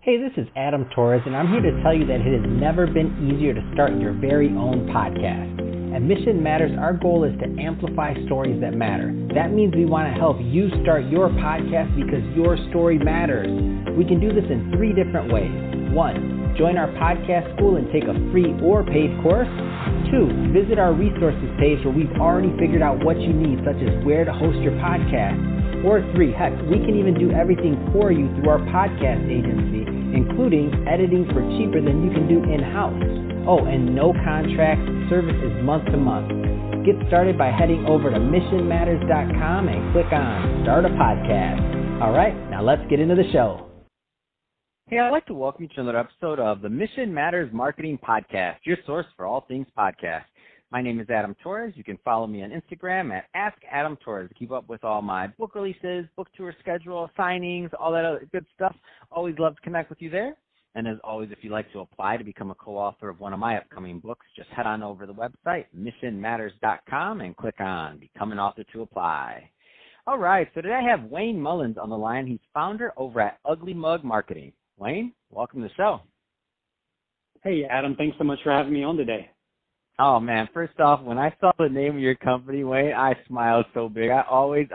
Hey, this is Adam Torres, and I'm here to tell you that it has never been easier to start your very own podcast. At Mission Matters, our goal is to amplify stories that matter. That means we want to help you start your podcast because your story matters. We can do this in 3 different ways. 1, join our podcast school and take a free or paid course. 2, visit our resources page where we've already figured out what you need, such as where to host your podcast. Or 3, heck, we can even do everything for you through our podcast agency, including editing for cheaper than you can do in-house. Oh, and no contracts, service is month to month. Get started by heading over to missionmatters.com and click on Start a Podcast. All right, now let's get into the show. Hey, I'd like to welcome you to another episode of the Mission Matters Marketing Podcast, your source for all things podcast. My name is Adam Torres. You can follow me on Instagram at AskAdamTorres to keep up with all my book releases, book tour schedule, signings, all that other good stuff. Always love to connect with you there. And as always, if you'd like to apply to become a co-author of one of my upcoming books, just head on over to the website, missionmatters.com, and click on Become an Author to apply. All right, so today I have Wayne Mullins on the line. He's founder over at Ugly Mug Marketing. Wayne, welcome to the show. Hey, Adam. Thanks so much for having me on today. Oh, man, first off, when I saw the name of your company, Wayne, I smiled so big. I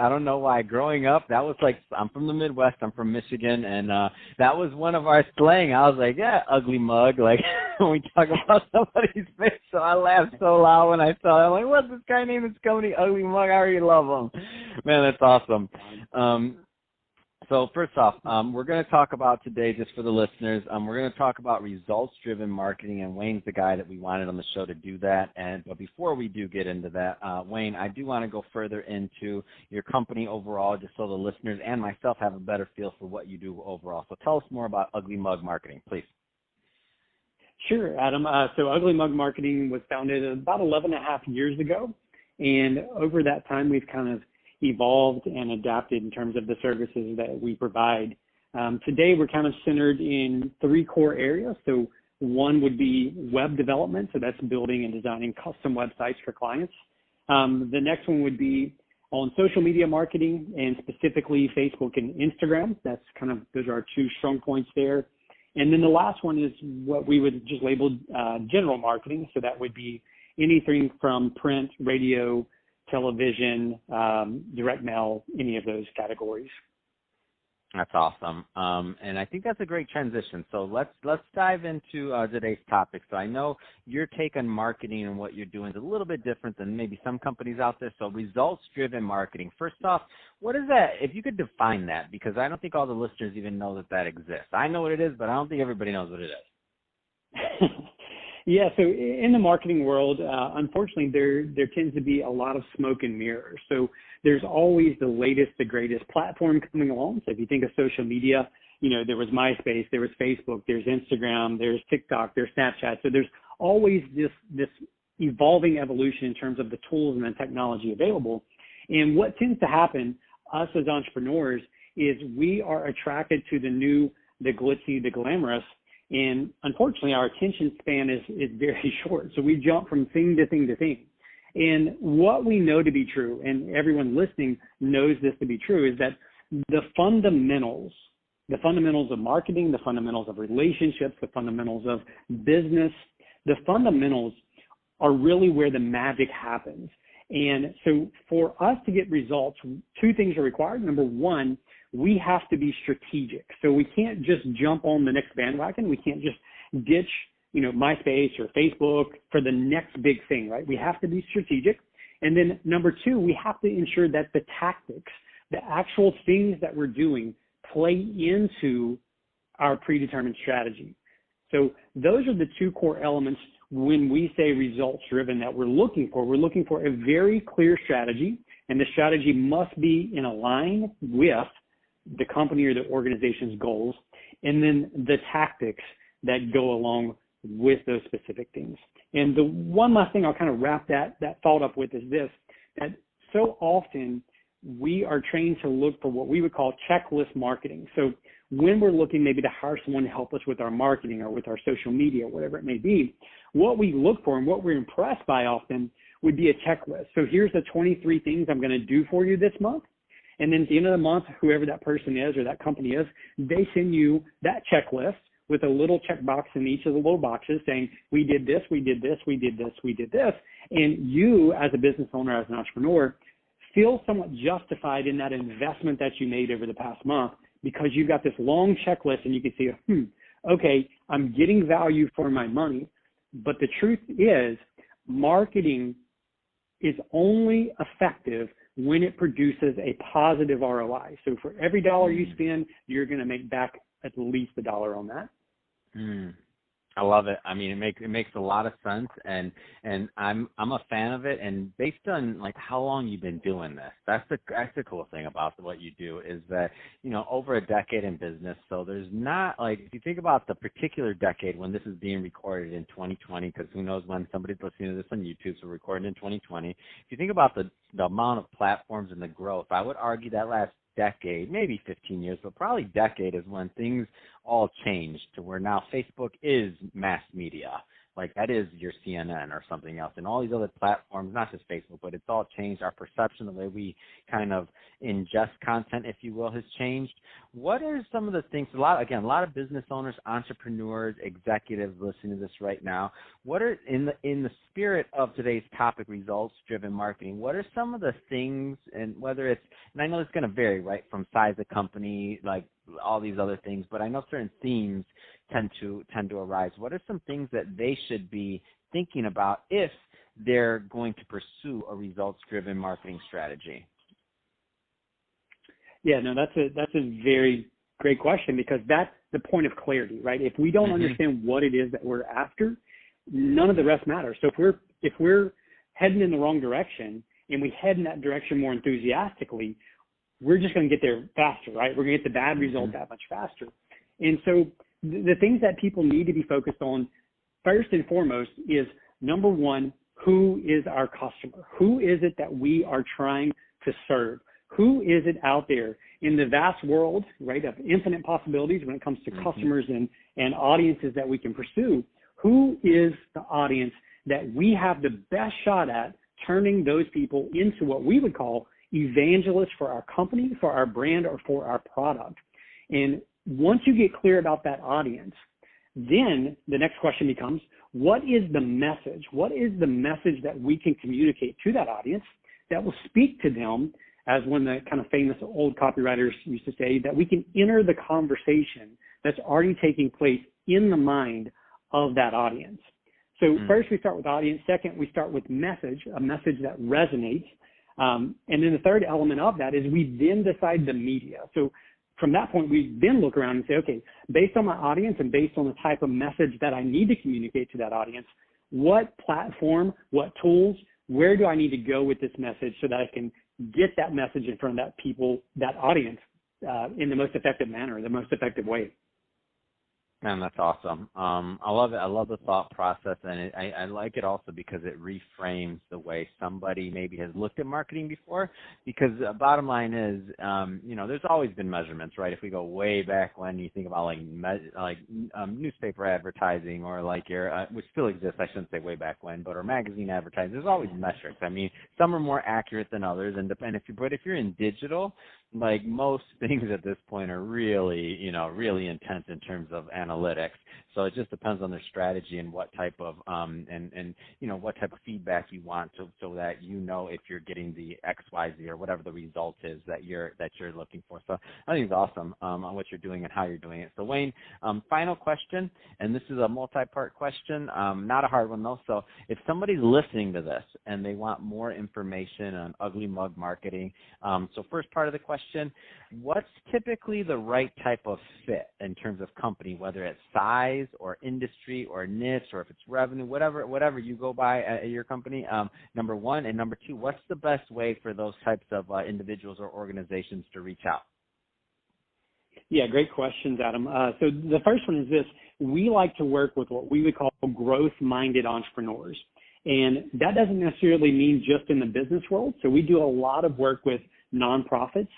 don't know why, growing up, that was like, I'm from the Midwest, I'm from Michigan, and that was one of our slang. I was like, yeah, ugly mug, like when we talk about somebody's face, so I laughed so loud when I saw it. I'm like, what's this guy named his company, Ugly Mug? I already love him. Man, that's awesome. So first off, we're going to talk about today, just for the listeners, we're going to talk about results-driven marketing, and Wayne's the guy that we wanted on the show to do that. But before we do get into that, Wayne, I do want to go further into your company overall, just so the listeners and myself have a better feel for what you do overall. So tell us more about Ugly Mug Marketing, please. Sure, Adam. So Ugly Mug Marketing was founded about 11 and a half years ago, and over that time, we've kind of evolved and adapted in terms of the services that we provide. Today, we're kind of centered in 3 core areas. So one would be web development. So that's building and designing custom websites for clients. The next one would be on social media marketing, and specifically Facebook and Instagram. Those are our 2 strong points there. And then the last one is what we would just label general marketing. So that would be anything from print, radio, television, direct mail, any of those categories. That's awesome. And I think that's a great transition. So let's dive into today's topic. So I know your take on marketing and what you're doing is a little bit different than maybe some companies out there. So results-driven marketing. First off, what is that? If you could define that, because I don't think all the listeners even know that exists. I know what it is, but I don't think everybody knows what it is. Yeah, so in the marketing world, unfortunately, there tends to be a lot of smoke and mirrors. So there's always the latest, the greatest platform coming along. So if you think of social media, there was MySpace, there was Facebook, there's Instagram, there's TikTok, there's Snapchat. So there's always this evolving evolution in terms of the tools and the technology available. And what tends to happen, us as entrepreneurs, is we are attracted to the new, the glitzy, the glamorous. And unfortunately, our attention span is very short. So we jump from thing to thing to thing. And what we know to be true, and everyone listening knows this to be true, is that the fundamentals of marketing, the fundamentals of relationships, the fundamentals of business, the fundamentals are really where the magic happens. And so for us to get results, 2 things are required. Number 1, we have to be strategic. So we can't just jump on the next bandwagon. We can't just ditch, MySpace or Facebook for the next big thing, right? We have to be strategic. And then number 2, we have to ensure that the tactics, the actual things that we're doing play into our predetermined strategy. So those are the 2 core elements when we say results driven that we're looking for. We're looking for a very clear strategy, and the strategy must be in line with the company or the organization's goals, and then the tactics that go along with those specific things. And the one last thing I'll kind of wrap that thought up with is this, that so often we are trained to look for what we would call checklist marketing. So when we're looking maybe to hire someone to help us with our marketing or with our social media, whatever it may be, what we look for and what we're impressed by often would be a checklist. So here's the 23 things I'm going to do for you this month. And then at the end of the month, whoever that person is or that company is, they send you that checklist with a little checkbox in each of the little boxes saying, we did this, we did this, we did this, we did this. And you, as a business owner, as an entrepreneur, feel somewhat justified in that investment that you made over the past month because you've got this long checklist and you can see, okay, I'm getting value for my money. But the truth is, marketing is only effective when it produces a positive ROI. So for every dollar you spend, you're going to make back at least $1 on that. I love it. I mean, it makes a lot of sense, and I'm a fan of it. And based on like how long you've been doing this, that's the cool thing about what you do is that, you know, over a decade in business. So there's not like, if you think about the particular decade when this is being recorded in 2020, because who knows when somebody's listening to this on YouTube, so we're recording in 2020. If you think about the amount of platforms and the growth, I would argue that last decade, maybe 15 years, but probably decade is when things all changed to where now Facebook is mass media. Like that is your CNN or something else. And all these other platforms, not just Facebook, but it's all changed. Our perception, the way we kind of ingest content, if you will, has changed. What are some of the things, a lot of business owners, entrepreneurs, executives listening to this right now, what are, in the spirit of today's topic, results-driven marketing, what are some of the things, and whether it's, and I know it's going to vary, right, from size of company, like all these other things, but I know certain themes tend to arise. What are some things that they should be thinking about if they're going to pursue a results-driven marketing strategy? Yeah, no, that's a very great question, because that's the point of clarity, right? If we don't understand what it is that we're after, none of the rest matters. So if we're heading in the wrong direction and we head in that direction more enthusiastically, we're just going to get there faster, right? We're going to get the bad result that much faster. And so the things that people need to be focused on first and foremost is, number one, who is our customer? Who is it that we are trying to serve? Who is it out there in the vast world, right, of infinite possibilities when it comes to customers and audiences that we can pursue? Who is the audience that we have the best shot at turning those people into what we would call evangelists for our company, for our brand, or for our product? And once you get clear about that audience, then the next question becomes, what is the message? What is the message that we can communicate to that audience that will speak to them, as one of the kind of famous old copywriters used to say, that we can enter the conversation that's already taking place in the mind of that audience? So first we start with audience. Second, we start with message, a message that resonates. And then the third element of that is we then decide the media. So from that point, we then look around and say, okay, based on my audience and based on the type of message that I need to communicate to that audience, what platform, what tools, where do I need to go with this message so that I can get that message in front of that people, that audience, in the most effective manner, the most effective way? Man, that's awesome. I love it. I love the thought process, and I like it also because it reframes the way somebody maybe has looked at marketing before. Because bottom line is, there's always been measurements, right? If we go way back when you think about newspaper advertising or like which still exists, I shouldn't say way back when, or magazine advertising, there's always metrics. I mean, some are more accurate than others, and if you're in digital, like most things at this point are really intense in terms of analytics. So it just depends on their strategy and what type of what type of feedback you want so that if you're getting the XYZ or whatever the result is that you're looking for. So I think it's awesome on what you're doing and how you're doing it. So Wayne, final question, and this is a multi-part question, not a hard one though. So if somebody's listening to this and they want more information on ugly mug marketing, so first part of the question, what's typically the right type of fit in terms of company, whether it's size or industry or niche or if it's revenue, whatever you go by at your company, number one, and number two, what's the best way for those types of individuals or organizations to reach out? Yeah, great questions, Adam. So the first one is this: we like to work with what we would call growth-minded entrepreneurs. And that doesn't necessarily mean just in the business world. So we do a lot of work with nonprofits.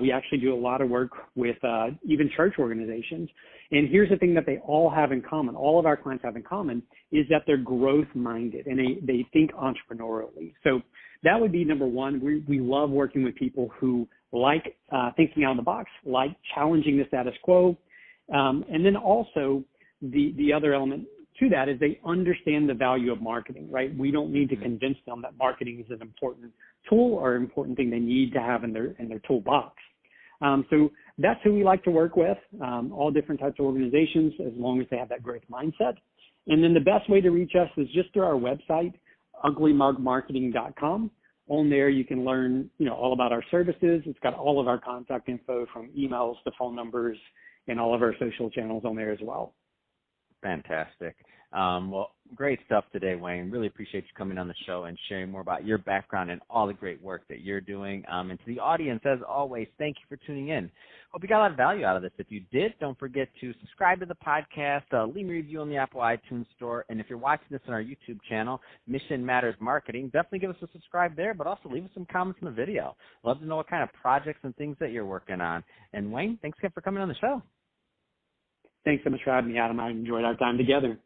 We actually do a lot of work with even church organizations. And here's the thing that they all have in common, all of our clients have in common, is that they're growth-minded and they think entrepreneurially. So that would be number one. We love working with people who like thinking out of the box, like challenging the status quo. And then also the other element to that is they understand the value of marketing, right? We don't need to convince them that marketing is an important tool or important thing they need to have in their toolbox. So that's who we like to work with, all different types of organizations, as long as they have that growth mindset. And then the best way to reach us is just through our website, uglymugmarketing.com. On there, you can learn, all about our services. It's got all of our contact info, from emails to phone numbers, and all of our social channels on there as well. Fantastic. Well, great stuff today, Wayne. Really appreciate you coming on the show and sharing more about your background and all the great work that you're doing. And to the audience, as always, thank you for tuning in. Hope you got a lot of value out of this. If you did, don't forget to subscribe to the podcast, leave me a review on the Apple iTunes Store, and if you're watching this on our YouTube channel, Mission Matters Marketing, definitely give us a subscribe there, but also leave us some comments in the video. Love to know what kind of projects and things that you're working on. And Wayne, thanks again for coming on the show. Thanks so much for having me, Adam. I enjoyed our time together.